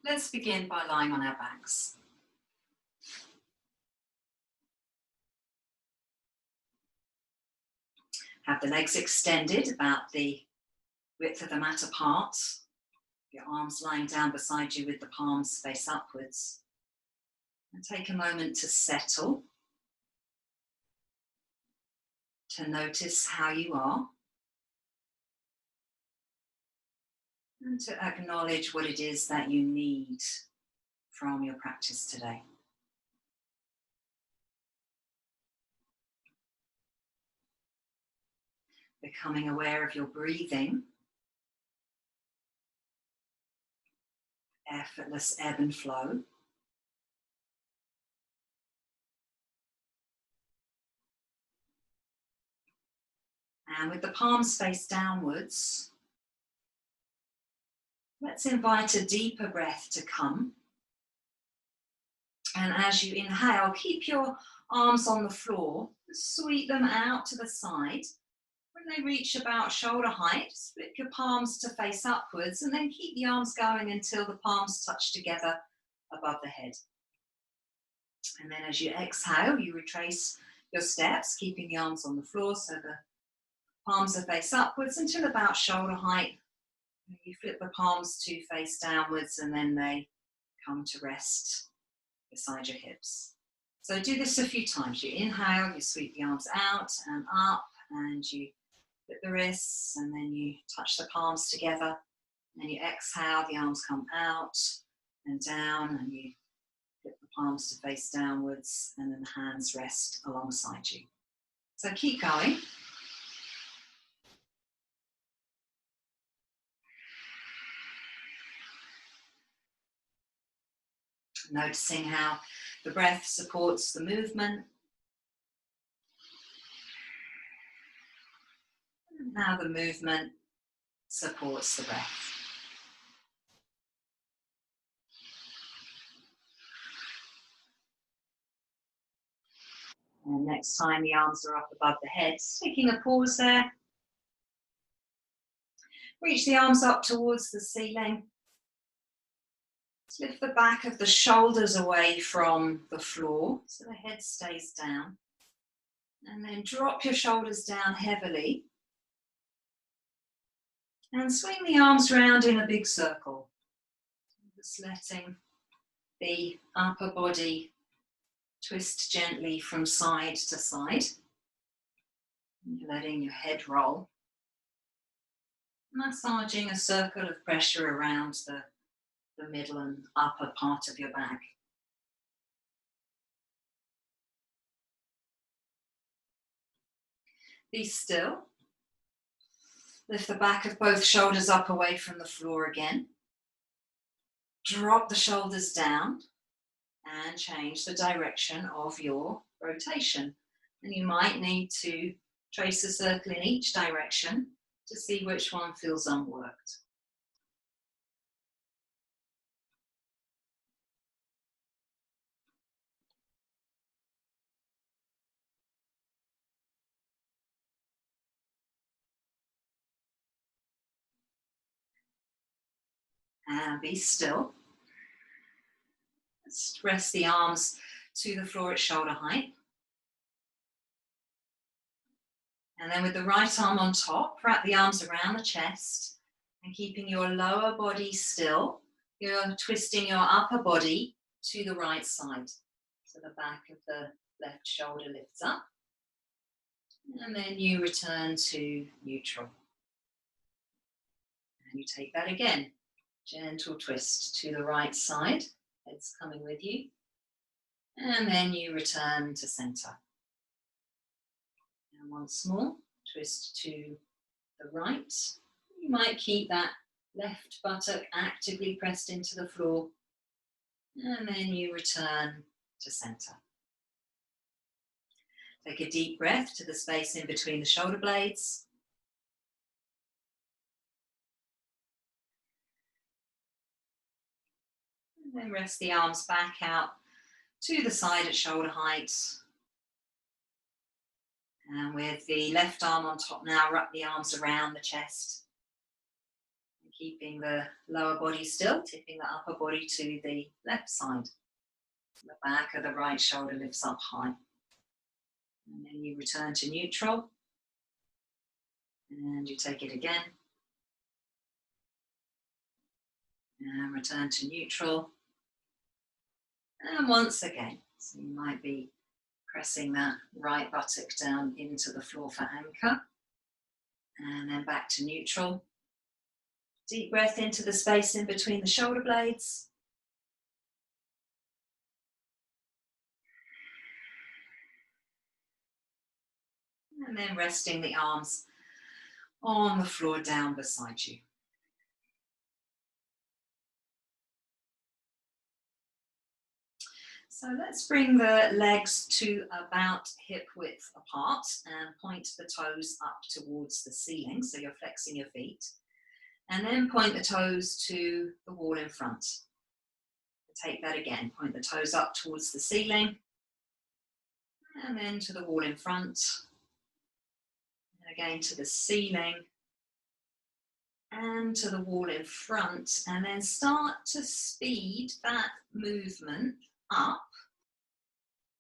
Let's begin by lying on our backs. Have the legs extended about the width of the mat apart. Your arms lying down beside you with the palms face upwards. And take a moment to settle, to notice how you are, and to acknowledge what it is that you need from your practice today. Becoming aware of your breathing, effortless ebb and flow. And with the palms face downwards, let's invite a deeper breath to come. And as you inhale, keep your arms on the floor, sweep them out to the side. When they reach about shoulder height, flip your palms to face upwards and then keep the arms going until the palms touch together above the head. And then as you exhale, you retrace your steps, keeping the arms on the floor so the palms are face upwards until about shoulder height. You flip the palms to face downwards and then they come to rest beside your hips. So do this a few times. You inhale, you sweep the arms out and up, and you flip the wrists, and then you touch the palms together. And then you exhale, the arms come out and down, and you flip the palms to face downwards, and then the hands rest alongside you. So keep going. Noticing how the breath supports the movement. And how the movement supports the breath. And next time the arms are up above the head, taking a pause there. Reach the arms up towards the ceiling. Lift the back of the shoulders away from the floor so the head stays down. And then drop your shoulders down heavily. And swing the arms round in a big circle. Just letting the upper body twist gently from side to side. And you're letting your head roll. Massaging a circle of pressure around the middle and upper part of your back. Be still. Lift the back of both shoulders up away from the floor again. Drop the shoulders down and change the direction of your rotation. And you might need to trace a circle in each direction to see which one feels unworked. And be still. Just rest the arms to the floor at shoulder height. And then with the right arm on top, wrap the arms around the chest and keeping your lower body still, you're twisting your upper body to the right side. So the back of the left shoulder lifts up. And then you return to neutral. And you take that again. Gentle twist to the right side. Head's coming with you. And then you return to center. And once more, twist to the right. You might keep that left buttock actively pressed into the floor. And then you return to center. Take a deep breath to the space in between the shoulder blades. And then rest the arms back out to the side at shoulder height. And with the left arm on top now, wrap the arms around the chest. Keeping the lower body still, tipping the upper body to the left side. The back of the right shoulder lifts up high. And then you return to neutral. And you take it again. And return to neutral. And once again. So you might be pressing that right buttock down into the floor for anchor. And then back to neutral. Deep breath into the space in between the shoulder blades. And then resting the arms on the floor down beside you. So let's bring the legs to about hip width apart and point the toes up towards the ceiling. So you're flexing your feet. And then point the toes to the wall in front. Take that again. Point the toes up towards the ceiling. And then to the wall in front. And again to the ceiling. And to the wall in front. And then start to speed that movement up.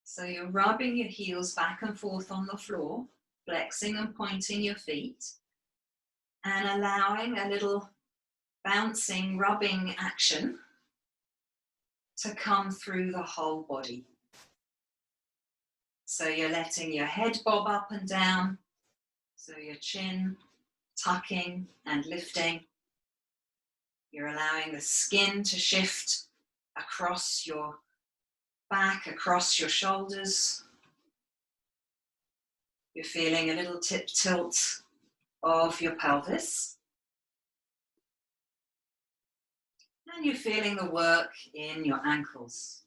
So you're rubbing your heels back and forth on the floor, flexing and pointing your feet, and allowing a little bouncing, rubbing action to come through the whole body. So you're letting your head bob up and down, so your chin tucking and lifting. You're allowing the skin to shift across your back, across your shoulders. You're feeling a little tip tilt of your pelvis. And you're feeling the work in your ankles.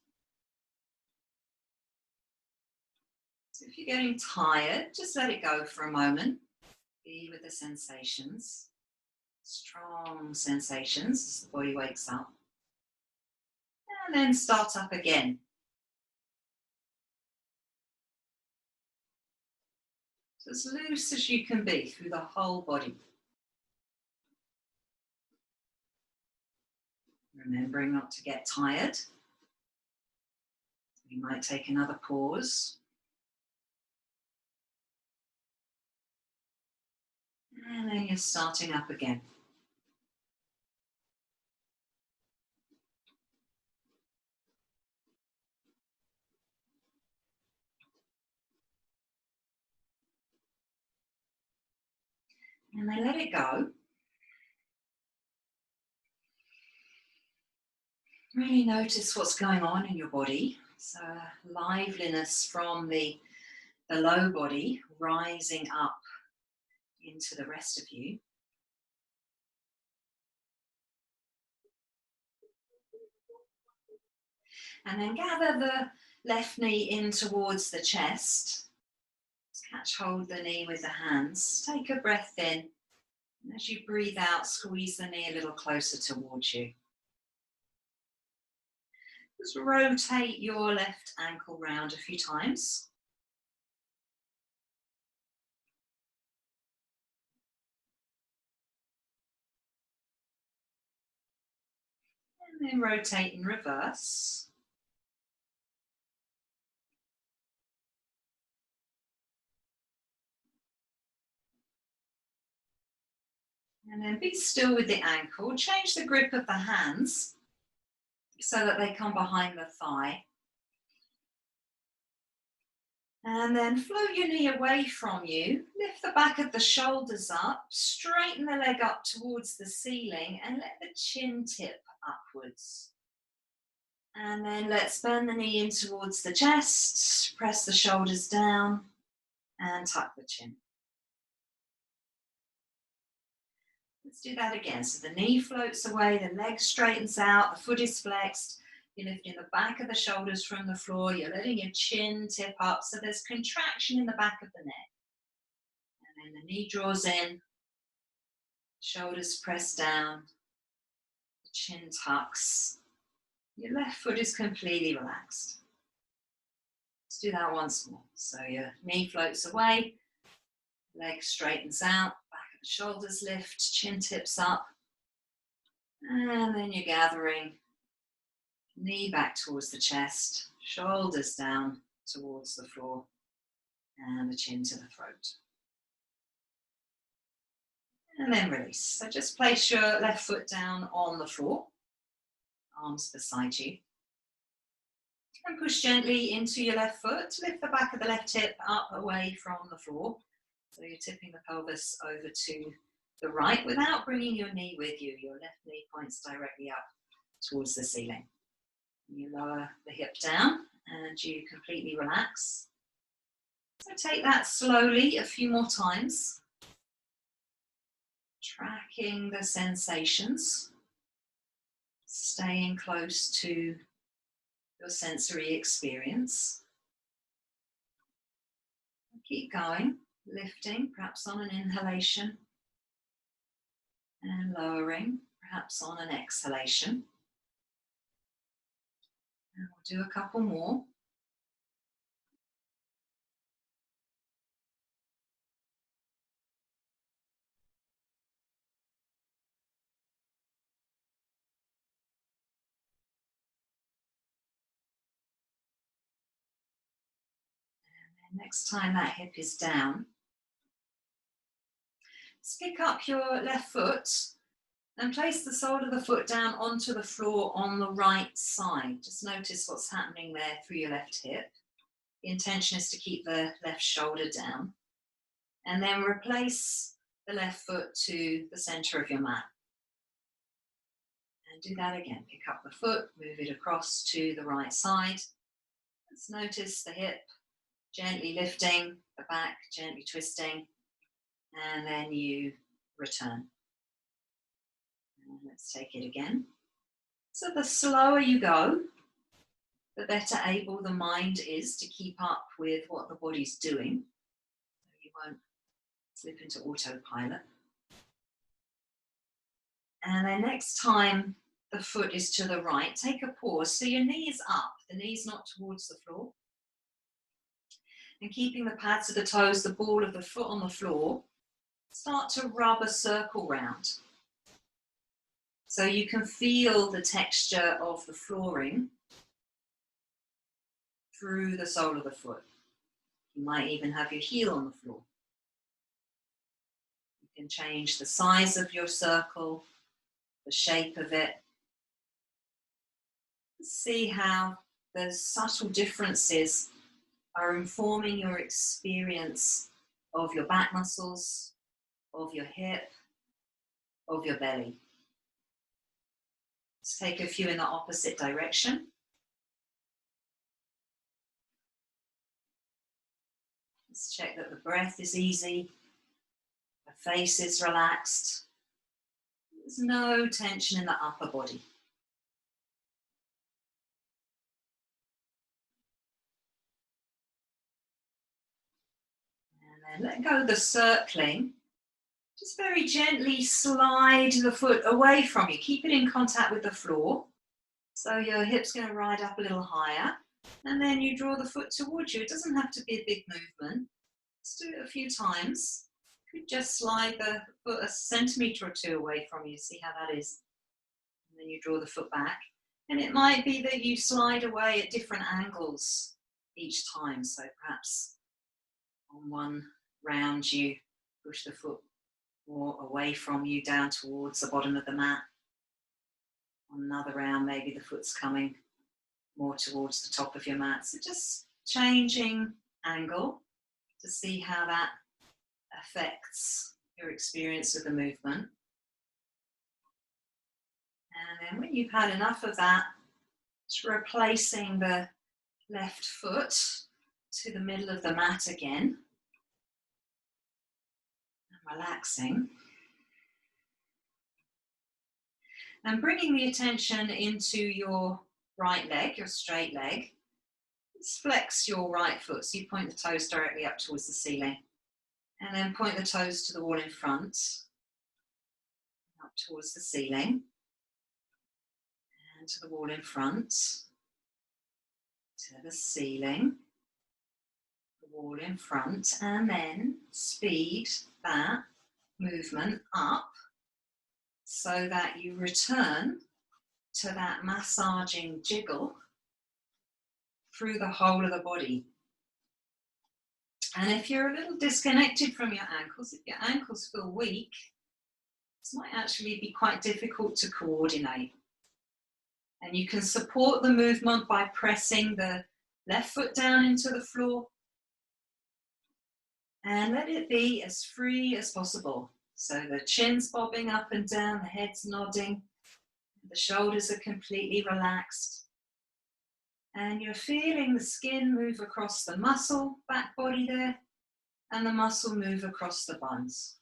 So if you're getting tired, just let it go for a moment. Be with the sensations. Strong sensations as the body wakes up. And then start up again. So as loose as you can be through the whole body. Remembering not to get tired. You might take another pause. And then you're starting up again. And then let it go. Really notice what's going on in your body. So liveliness from the low body rising up into the rest of you. And then gather the left knee in towards the chest. Catch hold the knee with the hands. Take a breath in. And as you breathe out, squeeze the knee a little closer towards you. Just rotate your left ankle round a few times. And then rotate in reverse. And then be still with the ankle. Change the grip of the hands so that they come behind the thigh. And then float your knee away from you. Lift the back of the shoulders up. Straighten the leg up towards the ceiling and let the chin tip upwards. And then let's bend the knee in towards the chest. Press the shoulders down and tuck the chin. Let's do that again. So the knee floats away, the leg straightens out, the foot is flexed. You're lifting the back of the shoulders from the floor. You're letting your chin tip up. So there's contraction in the back of the neck. And then the knee draws in, shoulders press down, the chin tucks. Your left foot is completely relaxed. Let's do that once more. So your knee floats away, leg straightens out, back of the shoulders lift, chin tips up. And then you're gathering knee back towards the chest, shoulders down towards the floor, and the chin to the throat. And then release. So just place your left foot down on the floor, arms beside you. And push gently into your left foot. Lift the back of the left hip up away from the floor. So you're tipping the pelvis over to the right without bringing your knee with you. Your left knee points directly up towards the ceiling. You lower the hip down and you completely relax. So take that slowly a few more times. Tracking the sensations. Staying close to your sensory experience. Keep going, lifting, perhaps on an inhalation, and lowering, perhaps on an exhalation. And we'll do a couple more. And then next time that hip is down, let's pick up your left foot and place the sole of the foot down onto the floor on the right side. Just notice what's happening there through your left hip. The intention is to keep the left shoulder down. And then replace the left foot to the center of your mat. And do that again. Pick up the foot, move it across to the right side. Let's notice the hip gently lifting, the back gently twisting, and then you return. And let's take it again. So the slower you go, the better able the mind is to keep up with what the body's doing. So you won't slip into autopilot. And then next time the foot is to the right, take a pause. So your knee is up, the knee's not towards the floor. And keeping the pads of the toes, the ball of the foot on the floor, start to rub a circle round. So you can feel the texture of the flooring through the sole of the foot. You might even have your heel on the floor. You can change the size of your circle, the shape of it. See how the subtle differences are informing your experience of your back muscles, of your hip, of your belly. Let's take a few in the opposite direction. Let's check that the breath is easy, the face is relaxed. There's no tension in the upper body. And then let go of the circling. Just very gently slide the foot away from you. Keep it in contact with the floor. So your hip's going to ride up a little higher. And then you draw the foot towards you. It doesn't have to be a big movement. Let's do it a few times. You could just slide the foot a centimetre or two away from you. See how that is. And then you draw the foot back. And it might be that you slide away at different angles each time. So perhaps on one round you push the foot more away from you down towards the bottom of the mat. On another round, maybe the foot's coming more towards the top of your mat. So just changing angle to see how that affects your experience of the movement. And then when you've had enough of that, just replacing the left foot to the middle of the mat again. Relaxing. And bringing the attention into your right leg, your straight leg. Just flex your right foot. So you point the toes directly up towards the ceiling. And then point the toes to the wall in front. Up towards the ceiling. And to the wall in front. To the ceiling. The wall in front. And then speed that movement up, so that you return to that massaging jiggle through the whole of the body. And if you're a little disconnected from your ankles, if your ankles feel weak, this might actually be quite difficult to coordinate. And you can support the movement by pressing the left foot down into the floor and let it be as free as possible. So the chin's bobbing up and down, the head's nodding, the shoulders are completely relaxed. And you're feeling the skin move across the muscle, back body there, and the muscle move across the bones.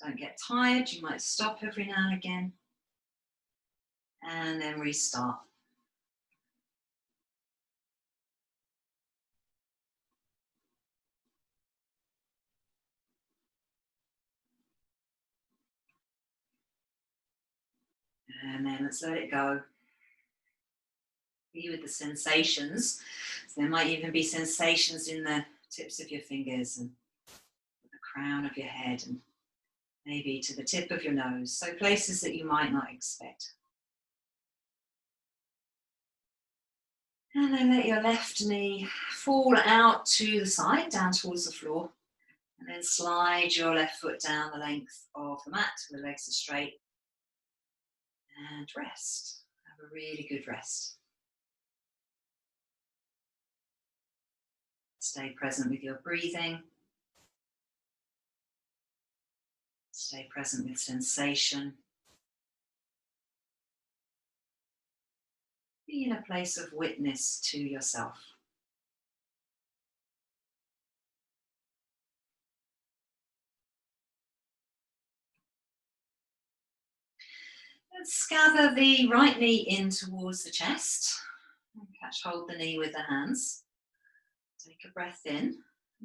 Don't get tired, you might stop every now and again, and then restart. And then let's let it go. Be with the sensations. So there might even be sensations in the tips of your fingers and the crown of your head and maybe to the tip of your nose. So places that you might not expect. And then let your left knee fall out to the side, down towards the floor. And then slide your left foot down the length of the mat so the legs are straight. And rest. Have a really good rest. Stay present with your breathing. Stay present with sensation. Be in a place of witness to yourself. Let's gather the right knee in towards the chest. And hold the knee with the hands. Take a breath in.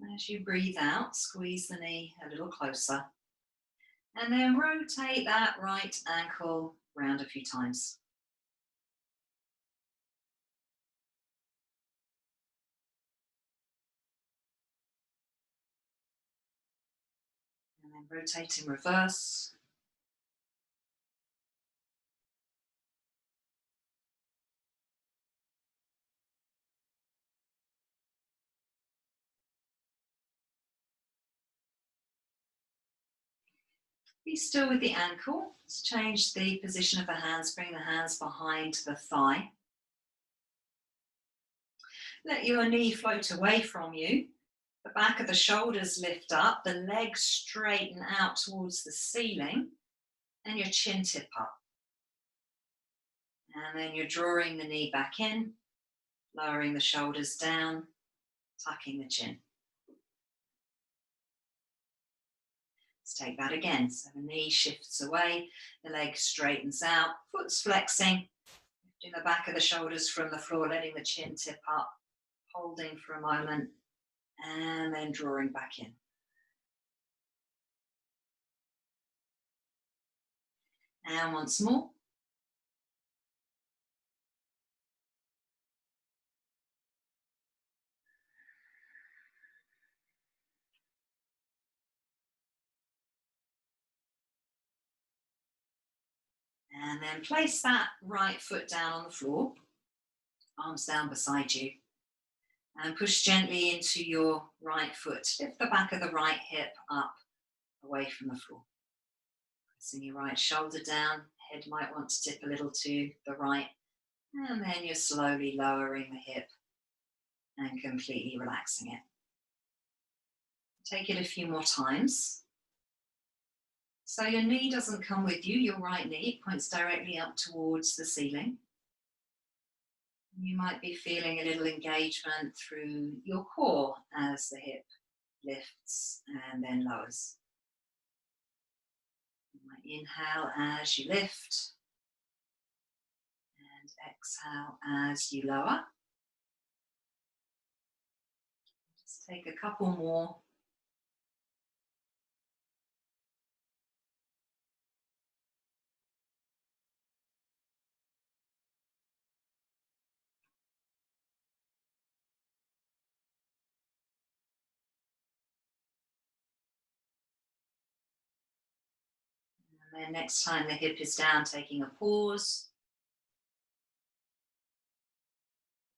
And as you breathe out, squeeze the knee a little closer. And then rotate that right ankle round a few times. And then rotate in reverse. Be still with the ankle. Let's change the position of the hands. Bring the hands behind the thigh. Let your knee float away from you. The back of the shoulders lift up. The legs straighten out towards the ceiling. And your chin tip up. And then you're drawing the knee back in. Lowering the shoulders down. Tucking the chin. Let's take that again. So the knee shifts away, the leg straightens out, foot's flexing, lifting the back of the shoulders from the floor, letting the chin tip up, holding for a moment, and then drawing back in. And once more. And then place that right foot down on the floor, arms down beside you, and push gently into your right foot. Lift the back of the right hip up, away from the floor. Pressing your right shoulder down, head might want to tip a little to the right, and then you're slowly lowering the hip and completely relaxing it. Take it a few more times. So your knee doesn't come with you, your right knee points directly up towards the ceiling. You might be feeling a little engagement through your core as the hip lifts and then lowers. You might inhale as you lift and exhale as you lower. Just take a couple more. then next time the hip is down, taking a pause.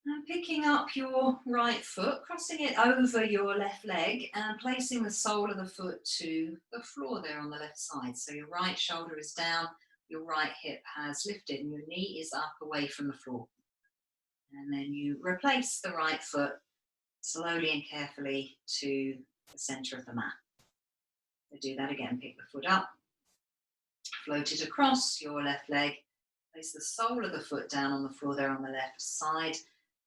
And picking up your right foot, crossing it over your left leg and placing the sole of the foot to the floor there on the left side. So your right shoulder is down, your right hip has lifted and your knee is up away from the floor. And then you replace the right foot slowly and carefully to the center of the mat. So do that again, pick the foot up, float it across your left leg, place the sole of the foot down on the floor there on the left side.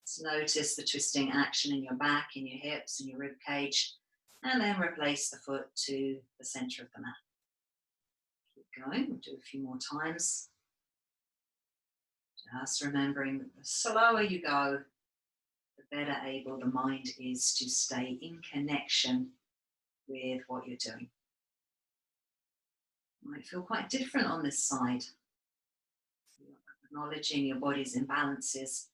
Just notice the twisting action in your back, in your hips, in your rib cage, and then replace the foot to the center of the mat. Keep going, we'll do a few more times. Just remembering that the slower you go, the better able the mind is to stay in connection with what you're doing. It might feel quite different on this side. So you're acknowledging your body's imbalances.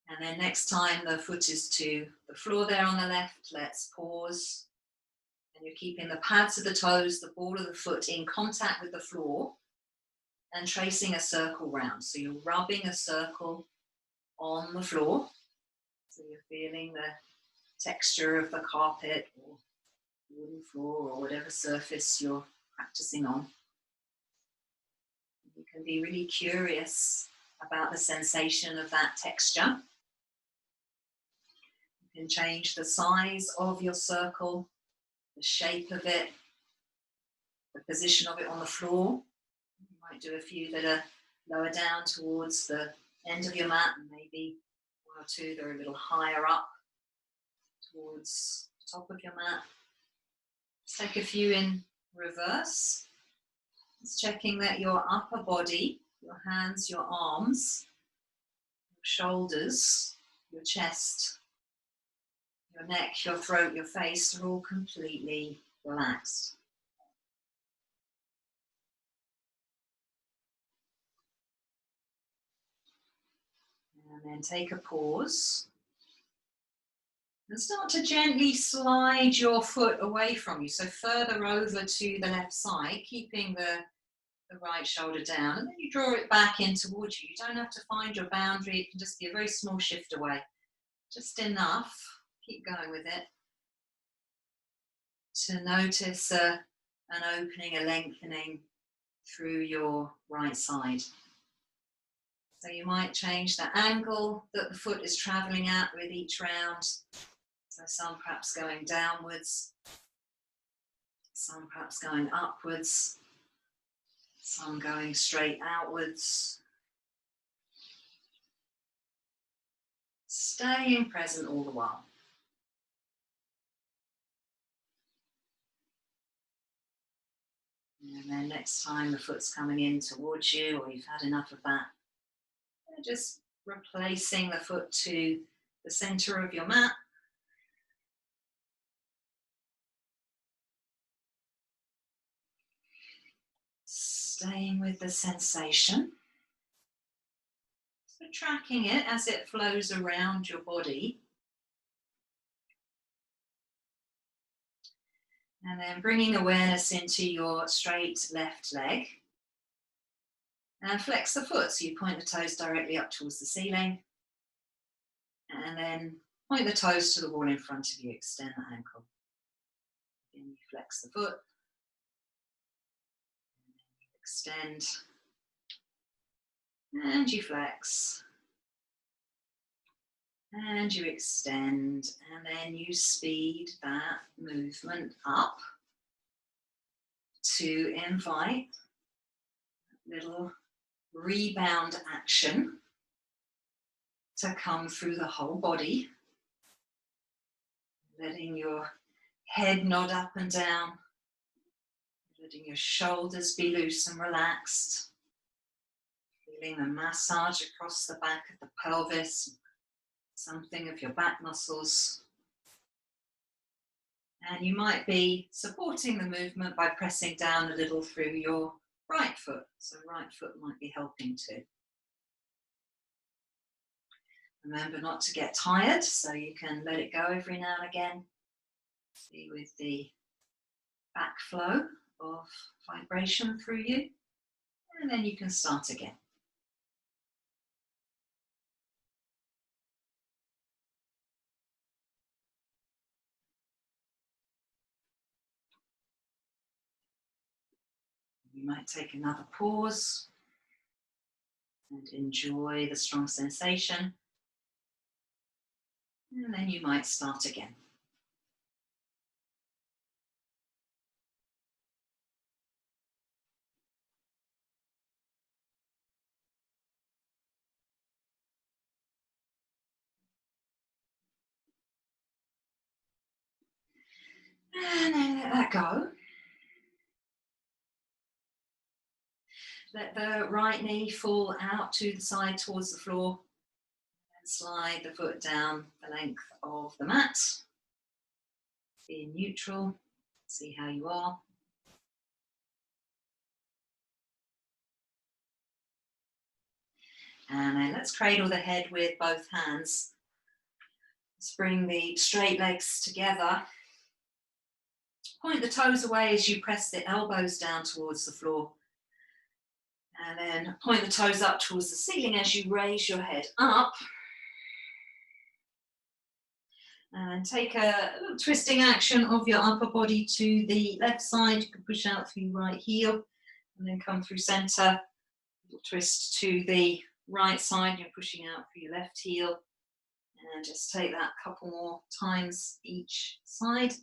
And then next time the foot is to the floor there on the left, let's pause. And you're keeping the pads of the toes, the ball of the foot in contact with the floor and tracing a circle round. So you're rubbing a circle on the floor. So you're feeling the texture of the carpet or wooden floor or whatever surface you're practicing on. You can be really curious about the sensation of that texture. You can change the size of your circle, the shape of it, the position of it on the floor. You might do a few that are lower down towards the end of your mat, and maybe one or two that are a little higher up towards the top of your mat. Let's take a few in reverse. Just checking that your upper body, your hands, your arms, your shoulders, your chest, your neck, your throat, your face are all completely relaxed. And then take a pause. And start to gently slide your foot away from you. So further over to the left side, keeping the right shoulder down. And then you draw it back in towards you. You don't have to find your boundary. It can just be a very small shift away. Just enough. Keep going with it. To notice an opening, a lengthening through your right side. So you might change the angle that the foot is traveling at with each round. So some perhaps going downwards, some perhaps going upwards, some going straight outwards. Staying present all the while. And then next time the foot's coming in towards you, or you've had enough of that, just replacing the foot to the center of your mat. Staying with the sensation. So tracking it as it flows around your body. And then bringing awareness into your straight left leg. And flex the foot, so you point the toes directly up towards the ceiling. And then point the toes to the wall in front of you, extend the ankle. Then you flex the foot. Extend. And you flex. And you extend. And then you speed that movement up to invite little rebound action to come through the whole body, letting your head nod up and down, letting your shoulders be loose and relaxed, feeling the massage across the back of the pelvis, something of your back muscles. And you might be supporting the movement by pressing down a little through your right foot. So right foot might be helping too. Remember not to get tired, so you can let it go every now and again. See with the back flow of vibration through you, and then you can start again. You might take another pause and enjoy the strong sensation, and then you might start again. And then let that go. Let the right knee fall out to the side towards the floor, and slide the foot down the length of the mat. Be neutral, see how you are. And then let's cradle the head with both hands. Let's bring the straight legs together. Point the toes away as you press the elbows down towards the floor. And then point the toes up towards the ceiling as you raise your head up. And take a little twisting action of your upper body to the left side. You can push out through your right heel and then come through center. Twist to the right side, you're pushing out through your left heel. And just take that a couple more times each side.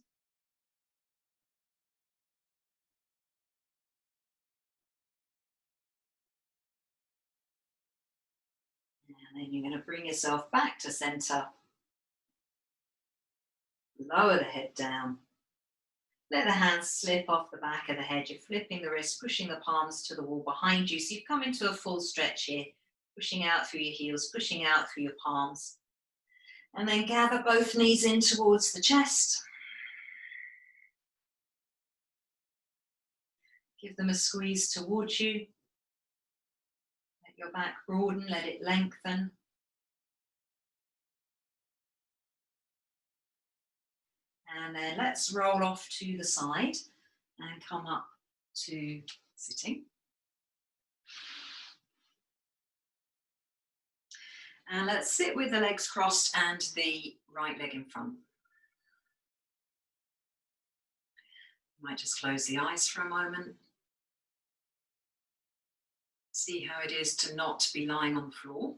And then you're going to bring yourself back to center. Lower the head down. Let the hands slip off the back of the head. You're flipping the wrist, pushing the palms to the wall behind you. So you've come into a full stretch here, pushing out through your heels, pushing out through your palms. And then gather both knees in towards the chest. Give them a squeeze towards you. Let your back broaden, let it lengthen. And then let's roll off to the side and come up to sitting. And let's sit with the legs crossed and the right leg in front. You might just close the eyes for a moment. See how it is to not be lying on the floor.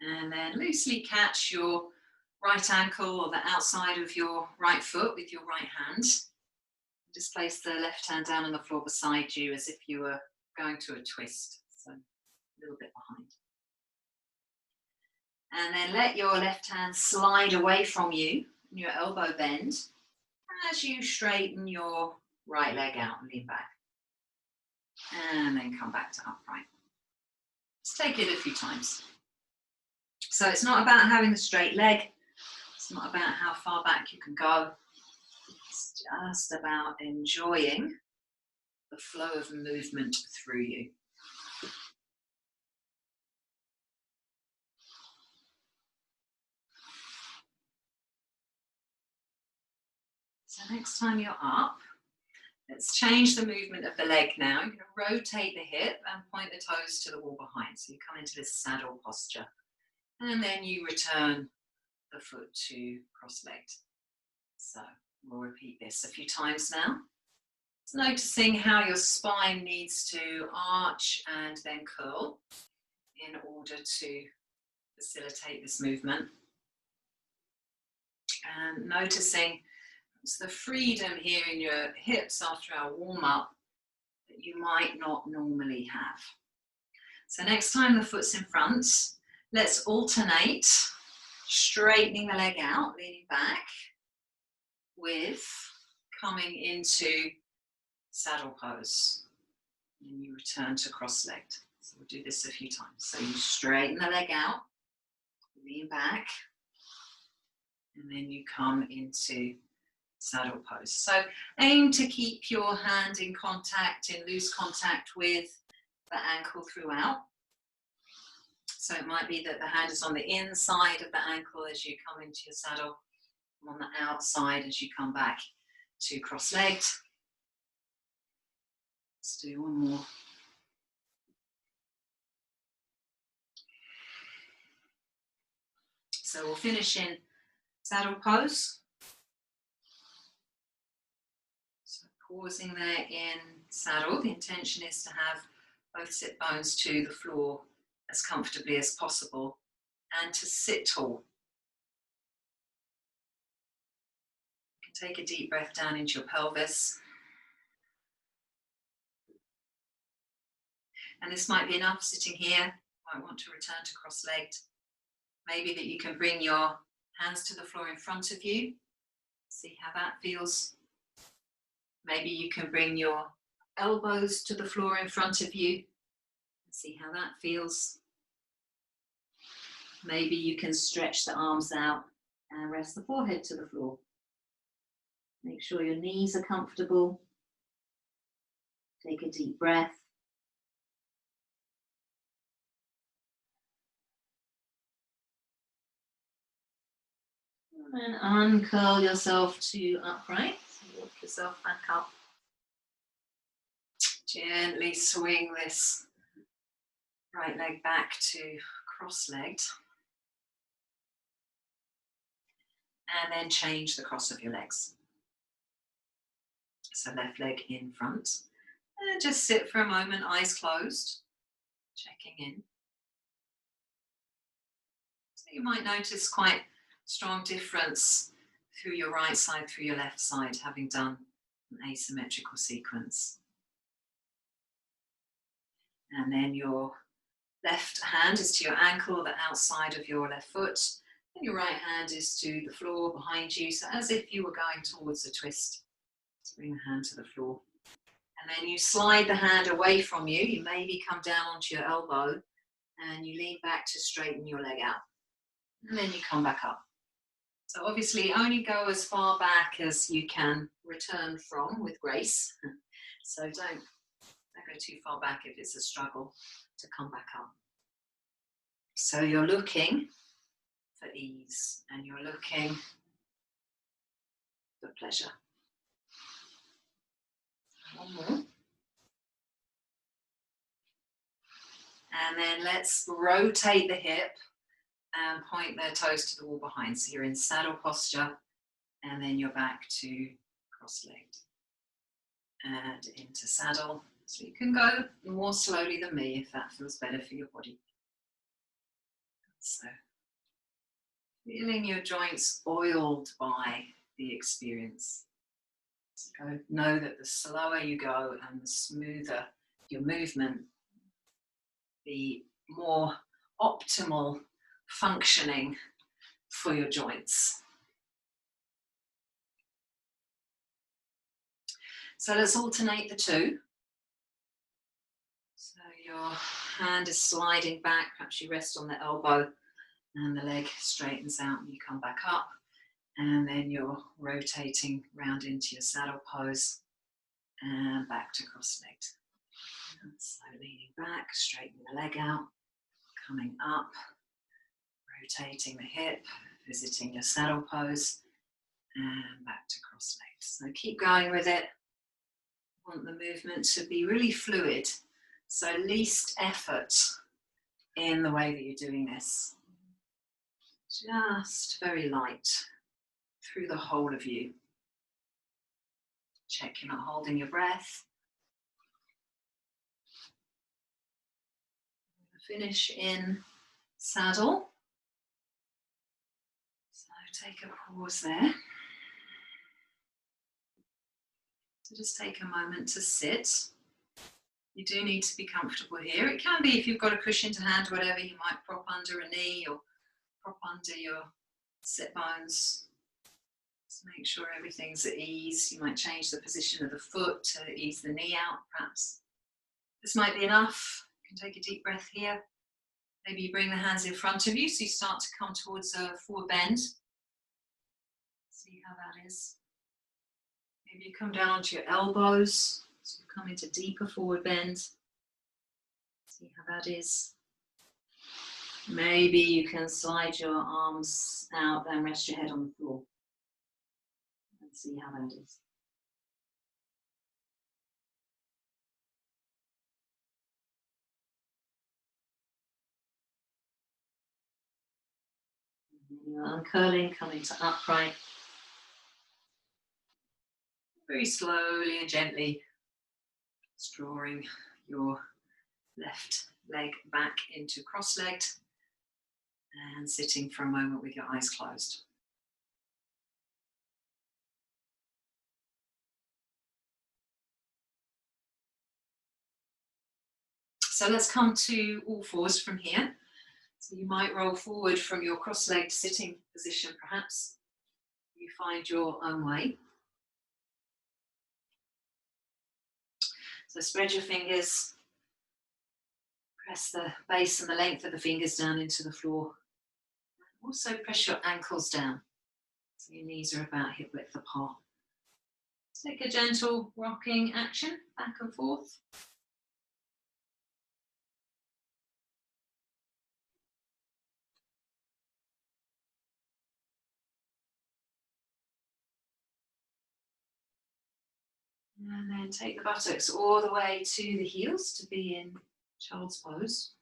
And then loosely catch your right ankle or the outside of your right foot with your right hand. Just place the left hand down on the floor beside you as if you were going to a twist, so a little bit behind. And then let your left hand slide away from you, and your elbow bend, as you straighten your right leg out and lean back. And then come back to upright. Let's take it a few times. So it's not about having the straight leg. It's not about how far back you can go. It's just about enjoying the flow of movement through you. So next time you're up, let's change the movement of the leg now. You're going to rotate the hip and point the toes to the wall behind. So you come into this saddle posture. And then you return the foot to cross-legged. So we'll repeat this a few times now. It's noticing how your spine needs to arch and then curl in order to facilitate this movement. And noticing the freedom here in your hips after our warm-up that you might not normally have. So next time the foot's in front, let's alternate straightening the leg out, leaning back, with coming into saddle pose. And you return to cross-legged. So we'll do this a few times. So you straighten the leg out, lean back, and then you come into saddle pose. So aim to keep your hand in contact, in loose contact with the ankle throughout. So it might be that the hand is on the inside of the ankle as you come into your saddle, on the outside as you come back to cross-legged. Let's do one more. So we'll finish in saddle pose. So pausing there in saddle. The intention is to have both sit bones to the floor as comfortably as possible and to sit tall. You can take a deep breath down into your pelvis. And this might be enough sitting here. You might want to return to cross-legged. Maybe that you can bring your hands to the floor in front of you. See how that feels. Maybe you can bring your elbows to the floor in front of you. See how that feels. Maybe you can stretch the arms out and rest the forehead to the floor. Make sure your knees are comfortable. Take a deep breath. And uncurl yourself to upright. So walk yourself back up. Gently swing this right leg back to cross-legged. And then change the cross of your legs. So left leg in front. And just sit for a moment, eyes closed, checking in. So you might notice quite strong difference through your right side, through your left side, having done an asymmetrical sequence. And then your left hand is to your ankle, the outside of your left foot, and your right hand is to the floor behind you, so as if you were going towards a twist. Let's bring the hand to the floor. And then you slide the hand away from you. You maybe come down onto your elbow, and you lean back to straighten your leg out. And then you come back up. So obviously only go as far back as you can return from with grace. So don't go too far back if it's a struggle to come back up. So you're looking for ease and you're looking for pleasure. One more. And then let's rotate the hip and point the toes to the wall behind. So you're in saddle posture and then you're back to cross-legged and into saddle. So you can go more slowly than me if that feels better for your body. So feeling your joints oiled by the experience. So know that the slower you go and the smoother your movement, the more optimal functioning for your joints. So let's alternate the two. So your hand is sliding back, perhaps you rest on the elbow and the leg straightens out and you come back up. And then you're rotating round into your saddle pose and back to cross-legged. So leaning back, straightening the leg out, coming up, rotating the hip, visiting your saddle pose, and back to cross-legged. So keep going with it. I want the movement to be really fluid, so least effort in the way that you're doing this. Just very light through the whole of you. Check you're not holding your breath. Finish in saddle. So take a pause there. So just take a moment to sit. You do need to be comfortable here. It can be if you've got a cushion to hand or whatever, you might prop under a knee or prop under your sit bones. Just make sure everything's at ease. You might change the position of the foot to ease the knee out, perhaps. This might be enough. You can take a deep breath here. Maybe you bring the hands in front of you so you start to come towards a forward bend. See how that is. Maybe you come down onto your elbows, so you come into deeper forward bend. See how that is. Maybe you can slide your arms out and rest your head on the floor. See how that is. You're uncurling, coming to upright. Very slowly and gently drawing your left leg back into cross-legged and sitting for a moment with your eyes closed. So let's come to all fours from here. So you might roll forward from your cross-legged sitting position, perhaps. You find your own way. So spread your fingers, press the base and the length of the fingers down into the floor. Also press your ankles down, so your knees are about hip width apart. Take a gentle rocking action, back and forth. And then take the buttocks all the way to the heels to be in child's pose.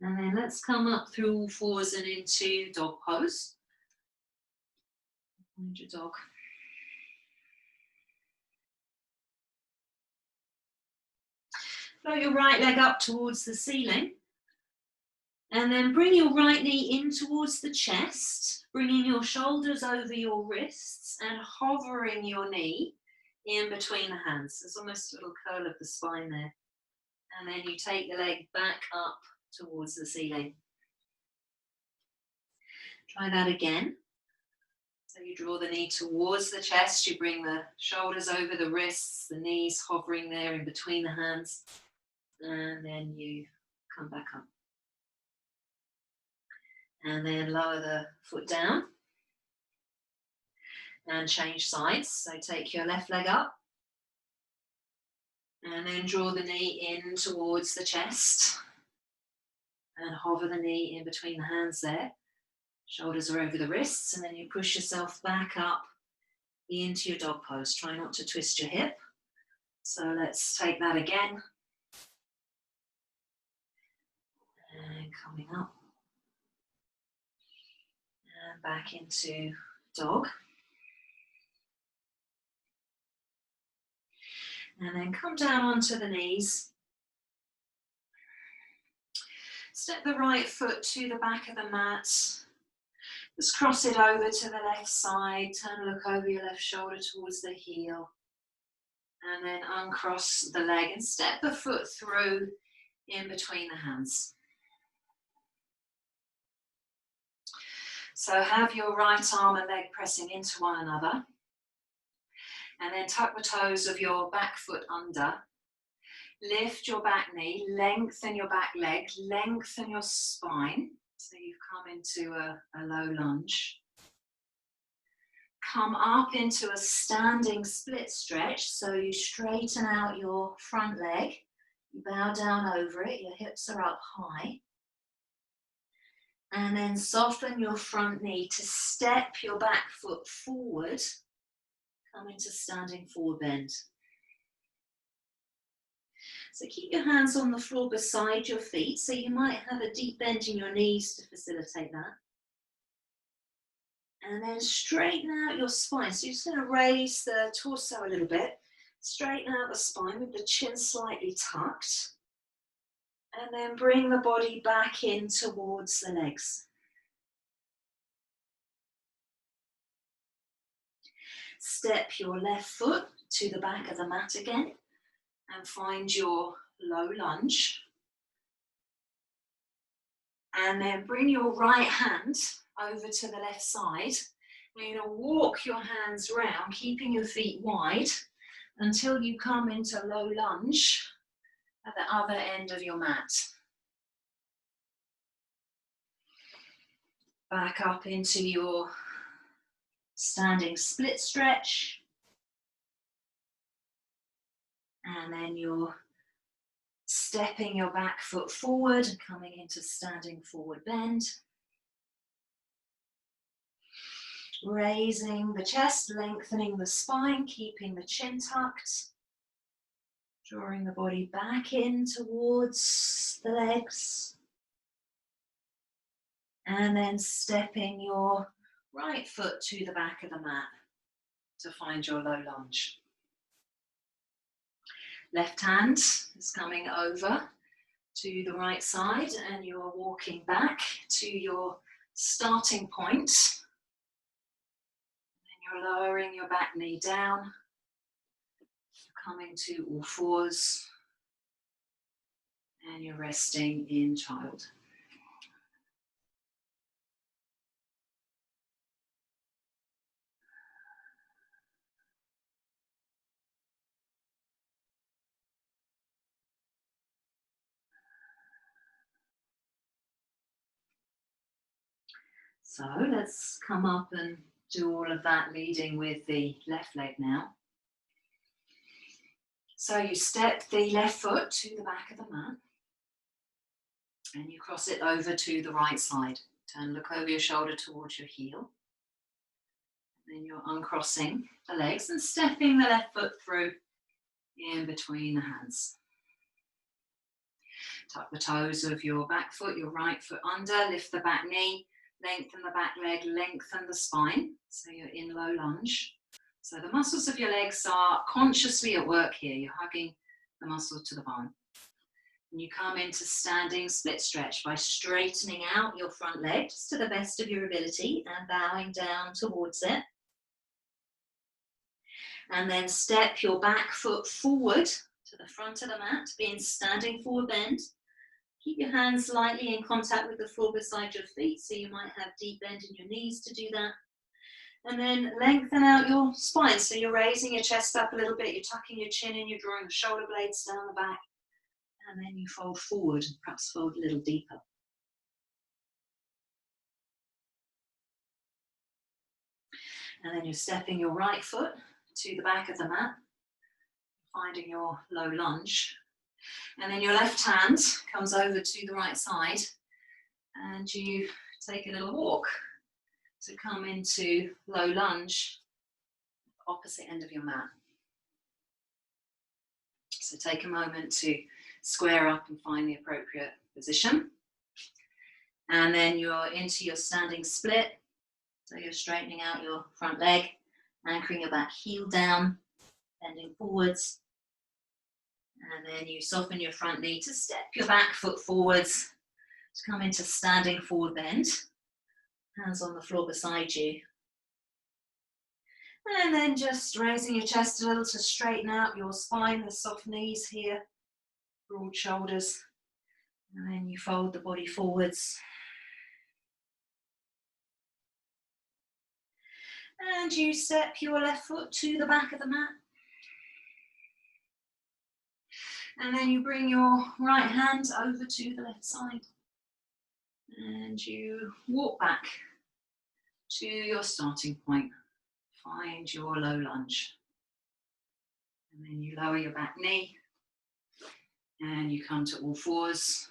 And then let's come up through all fours and into dog pose. Find your dog. Float your right leg up towards the ceiling. And then bring your right knee in towards the chest, bringing your shoulders over your wrists and hovering your knee in between the hands. There's almost a little curl of the spine there. And then you take the leg back up towards the ceiling. Try that again. So you draw the knee towards the chest, you bring the shoulders over the wrists, the knees hovering there in between the hands, and then you come back up. And then lower the foot down and change sides. So take your left leg up and then draw the knee in towards the chest and hover the knee in between the hands there. Shoulders are over the wrists, and then you push yourself back up into your dog pose. Try not to twist your hip. So let's take that again. And coming up. And back into dog. And then come down onto the knees. Step the right foot to the back of the mat. Just cross it over to the left side. Turn a look over your left shoulder towards the heel. And then uncross the leg and step the foot through in between the hands. So have your right arm and leg pressing into one another. And then tuck the toes of your back foot under. Lift your back knee, lengthen your back leg, lengthen your spine. So you've come into a low lunge. Come up into a standing split stretch. So you straighten out your front leg. You bow down over it, your hips are up high. And then soften your front knee to step your back foot forward. Come into standing forward bend. So keep your hands on the floor beside your feet. So you might have a deep bend in your knees to facilitate that. And then straighten out your spine. So you're just going to raise the torso a little bit. Straighten out the spine with the chin slightly tucked. And then bring the body back in towards the legs. Step your left foot to the back of the mat again and find your low lunge. And then bring your right hand over to the left side. You're going to walk your hands round, keeping your feet wide until you come into low lunge at the other end of your mat. Back up into your standing split stretch. And then you're stepping your back foot forward, coming into standing forward bend. Raising the chest, lengthening the spine, keeping the chin tucked. Drawing the body back in towards the legs. And then stepping your right foot to the back of the mat to find your low lunge. Left hand is coming over to the right side and you're walking back to your starting point. And you're lowering your back knee down, coming to all fours, and you're resting in child. So let's come up and do all of that leading with the left leg now. So you step the left foot to the back of the mat and you cross it over to the right side. Turn, look over your shoulder towards your heel. Then you're uncrossing the legs and stepping the left foot through in between the hands. Tuck the toes of your back foot, your right foot under, lift the back knee, lengthen the back leg, lengthen the spine. So you're in low lunge. So the muscles of your legs are consciously at work here. You're hugging the muscle to the bone. And you come into standing split stretch by straightening out your front leg just to the best of your ability and bowing down towards it. And then step your back foot forward to the front of the mat, being standing forward bend. Keep your hands lightly in contact with the floor beside your feet, so you might have deep bend in your knees to do that. And then lengthen out your spine, so you're raising your chest up a little bit, you're tucking your chin in, you're drawing the shoulder blades down the back, and then you fold forward, perhaps fold a little deeper. And then you're stepping your right foot to the back of the mat, finding your low lunge. And then your left hand comes over to the right side and you take a little walk to come into low lunge, opposite end of your mat. So take a moment to square up and find the appropriate position. And then you're into your standing split. So you're straightening out your front leg, anchoring your back heel down, bending forwards. And then you soften your front knee to step your back foot forwards to come into standing forward bend. Hands on the floor beside you. And then just raising your chest a little to straighten out your spine, the soft knees here, broad shoulders. And then you fold the body forwards. And you step your left foot to the back of the mat. And then you bring your right hand over to the left side. And you walk back to your starting point. Find your low lunge. And then you lower your back knee. And you come to all fours.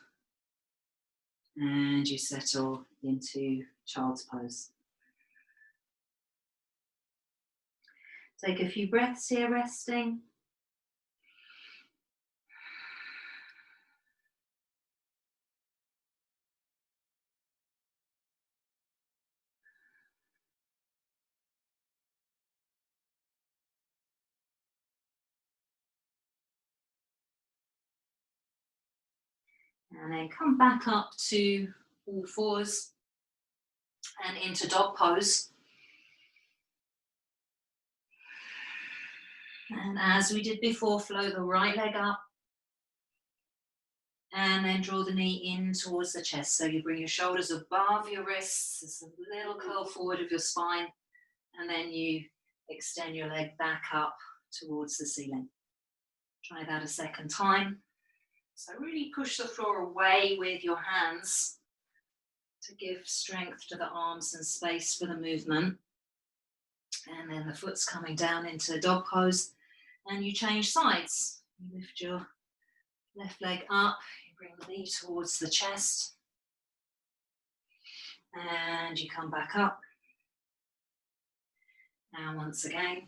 And you settle into child's pose. Take a few breaths here, resting. And then come back up to all fours and into dog pose. And as we did before, flow the right leg up and then draw the knee in towards the chest. So you bring your shoulders above your wrists, there's a little curl forward of your spine, and then you extend your leg back up towards the ceiling. Try that a second time. So really push the floor away with your hands to give strength to the arms and space for the movement. And then the foot's coming down into dog pose and you change sides. You lift your left leg up, you bring the knee towards the chest and you come back up. And once again.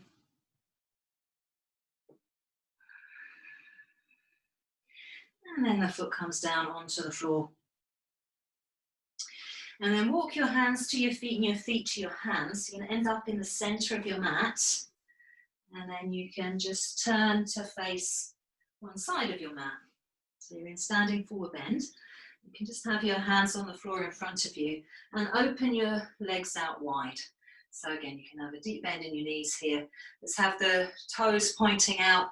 And then the foot comes down onto the floor. And then walk your hands to your feet and your feet to your hands. You're going to end up in the center of your mat. And then you can just turn to face one side of your mat. So you're in standing forward bend. You can just have your hands on the floor in front of you and open your legs out wide. So again, you can have a deep bend in your knees here. Let's have the toes pointing out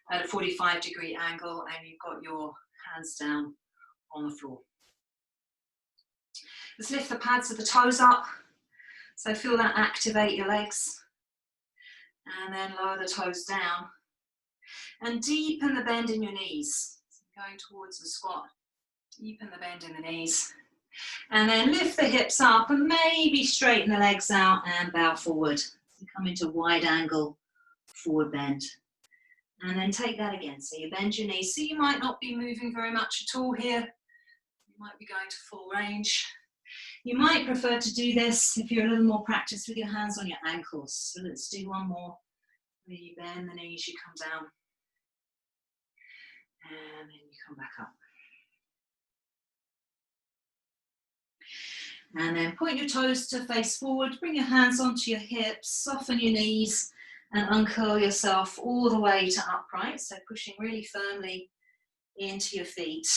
at a 45-degree angle, and you've got your hands down on the floor. Let's lift the pads of the toes up. So feel that activate your legs. And then lower the toes down. And deepen the bend in your knees. So going towards the squat. Deepen the bend in the knees. And then lift the hips up and maybe straighten the legs out and bow forward. You come into wide angle forward bend. And then take that again. So you bend your knees. So you might not be moving very much at all here. You might be going to full range. You might prefer to do this if you're a little more practiced with your hands on your ankles. So let's do one more. Where you bend the knees, you come down. And then you come back up. And then point your toes to face forward. Bring your hands onto your hips. Soften your knees and uncurl yourself all the way to upright. So pushing really firmly into your feet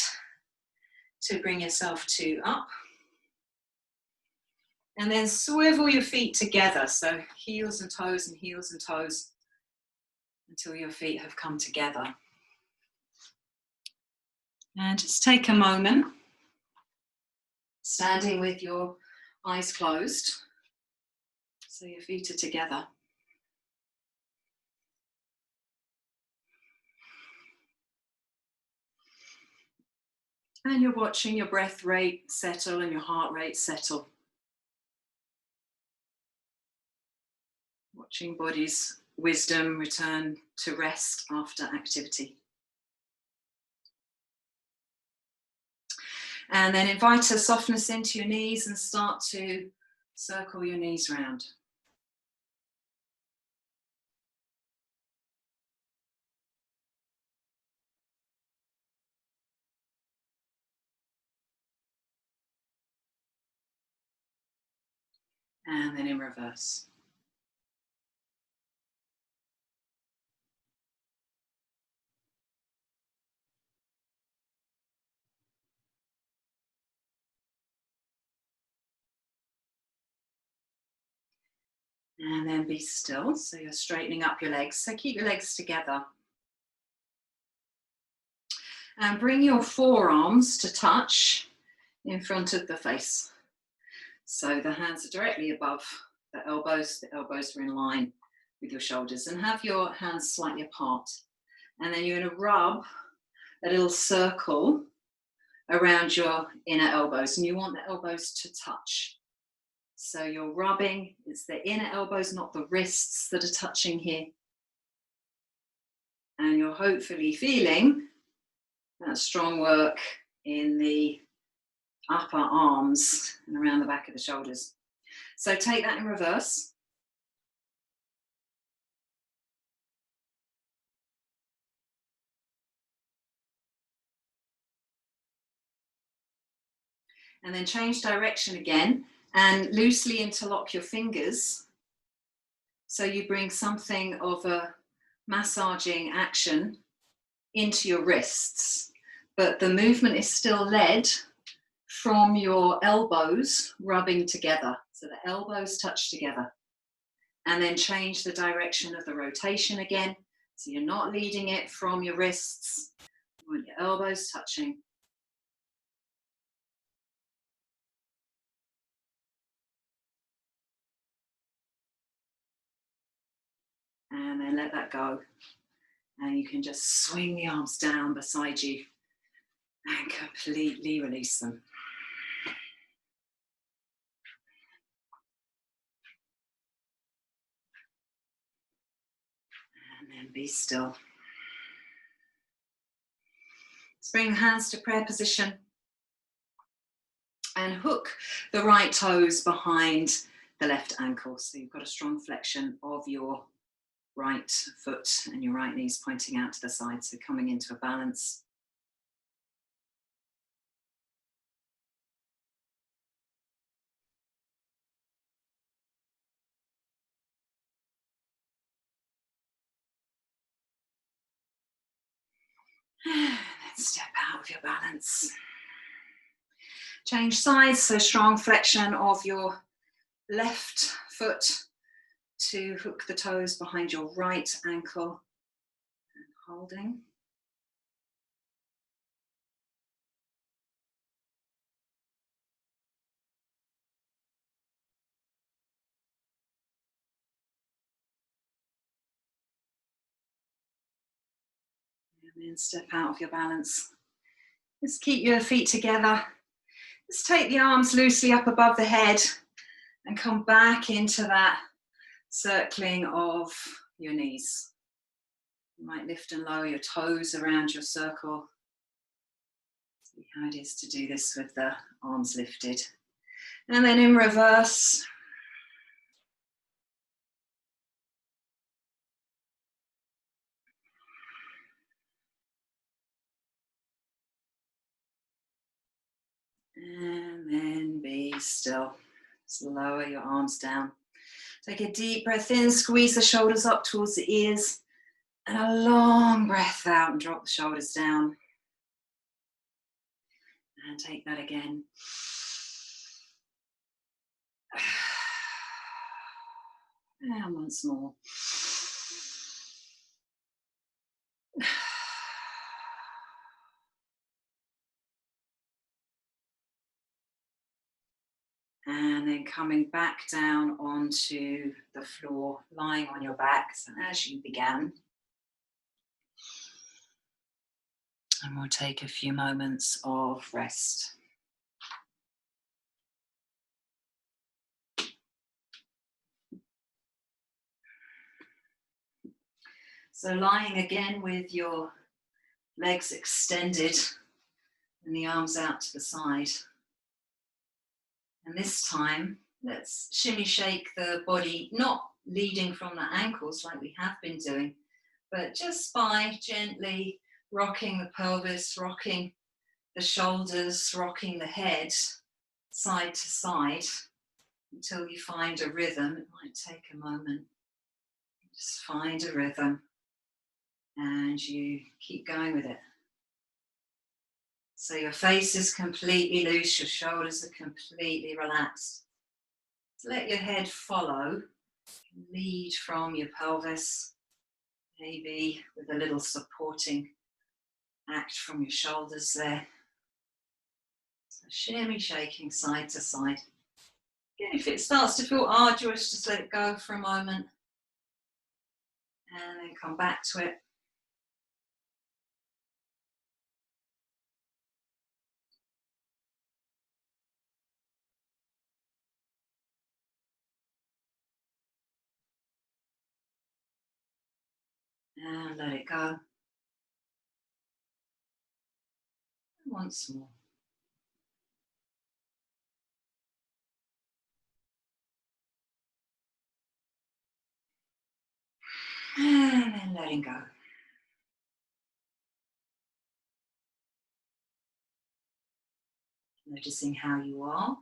to bring yourself to up. And then swivel your feet together. So heels and toes until your feet have come together. And just take a moment, standing with your eyes closed, so your feet are together. And you're watching your breath rate settle and your heart rate settle. Watching body's wisdom return to rest after activity. And then invite a softness into your knees and start to circle your knees round. And then in reverse. And then be still, so you're straightening up your legs. So keep your legs together. And bring your forearms to touch in front of the face. So the hands are directly above the elbows are in line with your shoulders. And have your hands slightly apart. And then you're going to rub a little circle around your inner elbows. And you want the elbows to touch. So you're rubbing, it's the inner elbows, not the wrists that are touching here. And you're hopefully feeling that strong work in the upper arms and around the back of the shoulders. So take that in reverse. And then change direction again. And loosely interlock your fingers. So you bring something of a massaging action into your wrists. But the movement is still led from your elbows rubbing together. So the elbows touch together. And then change the direction of the rotation again. So you're not leading it from your wrists. You want your elbows touching. And then let that go. And you can just swing the arms down beside you and completely release them. And then be still. Let's bring the hands to prayer position. And hook the right toes behind the left ankle. So you've got a strong flexion of your right foot and your right knees pointing out to the side. So coming into a balance. And then step out of your balance. Change sides, so strong flexion of your left foot to hook the toes behind your right ankle and holding. And then step out of your balance. Just keep your feet together. Just take the arms loosely up above the head and come back into that circling of your knees. You might lift and lower your toes around your circle. See how it is to do this with the arms lifted. And then in reverse. And then be still. Just lower your arms down. Take a deep breath in, squeeze the shoulders up towards the ears, and a long breath out and drop the shoulders down. And take that again. And once more. And then coming back down onto the floor, lying on your back, so as you began. And we'll take a few moments of rest. So lying again with your legs extended and the arms out to the side. And this time, let's shimmy shake the body, not leading from the ankles like we have been doing, but just by gently rocking the pelvis, rocking the shoulders, rocking the head side to side until you find a rhythm. It might take a moment. Just find a rhythm and you keep going with it. So your face is completely loose, your shoulders are completely relaxed. So let your head follow, lead from your pelvis, maybe with a little supporting act from your shoulders there. So shimmy shaking side to side. Again, if it starts to feel arduous, just let it go for a moment and then come back to it. And let it go. And once more. And then letting go. Noticing how you are.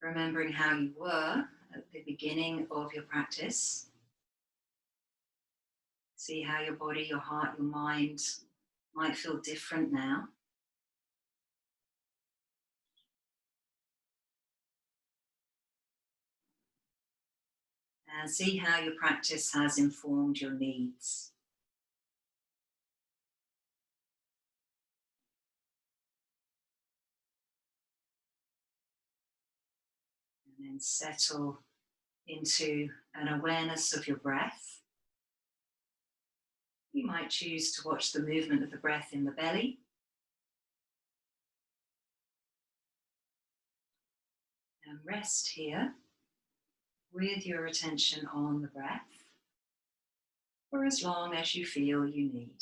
Remembering how you were at the beginning of your practice. See how your body, your heart, your mind might feel different now. And see how your practice has informed your needs. And then settle into an awareness of your breath. You might choose to watch the movement of the breath in the belly. And rest here with your attention on the breath for as long as you feel you need.